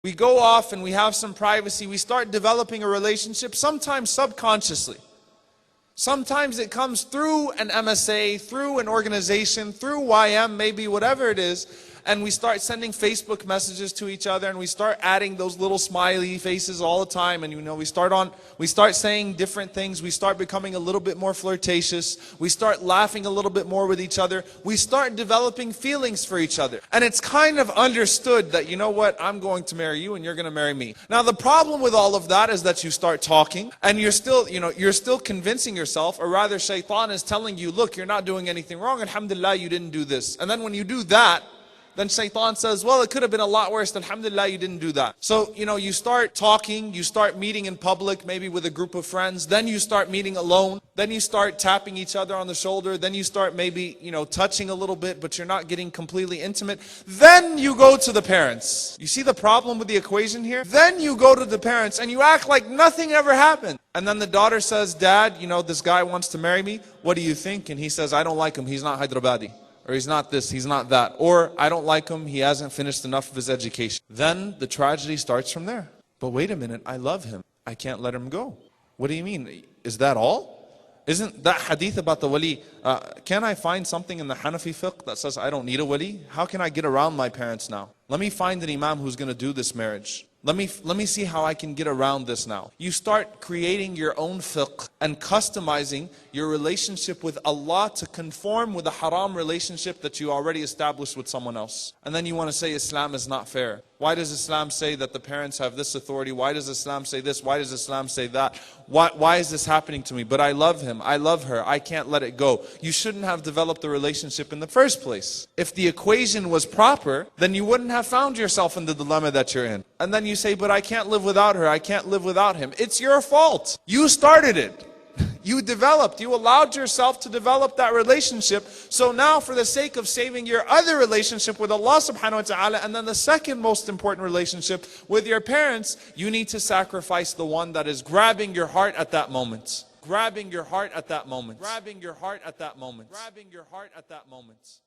We go off and we have some privacy. We start developing a relationship, sometimes subconsciously. Sometimes it comes through an MSA, through an organization, through YM, maybe whatever it is. And we start sending Facebook messages to each other, and we start adding those little smiley faces all the time. And we start saying different things. We start becoming a little bit more flirtatious. We start laughing a little bit more with each other. We start developing feelings for each other. And it's kind of understood that, you know what, I'm going to marry you and you're going to marry me. Now the problem with all of that is that you start talking and you're still convincing yourself, or rather Shaitan is telling you, look, you're not doing anything wrong. Alhamdulillah, you didn't do this. And then when you do that, then Shaitan says, well, it could have been a lot worse. Alhamdulillah, you didn't do that. So, you start talking, you start meeting in public, maybe with a group of friends. Then you start meeting alone. Then you start tapping each other on the shoulder. Then you start maybe, touching a little bit, but you're not getting completely intimate. Then you go to the parents. You see the problem with the equation here? Then you go to the parents and you act like nothing ever happened. And then the daughter says, Dad, this guy wants to marry me. What do you think? And he says, I don't like him. He's not Hyderabadi. Or he's not this, he's not that. Or I don't like him, he hasn't finished enough of his education. Then the tragedy starts from there. But wait a minute, I love him. I can't let him go. What do you mean? Is that all? Isn't that hadith about the wali? Can I find something in the Hanafi fiqh that says I don't need a wali? How can I get around my parents now? Let me find an imam who's going to do this marriage. Let me see how I can get around this now. You start creating your own fiqh and customizing your relationship with Allah to conform with a haram relationship that you already established with someone else. And then you want to say Islam is not fair. Why does Islam say that the parents have this authority? Why does Islam say this? Why does Islam say that? Why is this happening to me? But I love him. I love her. I can't let it go. You shouldn't have developed the relationship in the first place. If the equation was proper, then you wouldn't have found yourself in the dilemma that you're in. And then you say, but I can't live without her. I can't live without him. It's your fault. You started it. You allowed yourself to develop that relationship. So now for the sake of saving your other relationship with Allah subhanahu wa ta'ala, and then the second most important relationship with your parents, you need to sacrifice the one that is grabbing your heart at that moment. Grabbing your heart at that moment. Grabbing your heart at that moment. Grabbing your heart at that moment.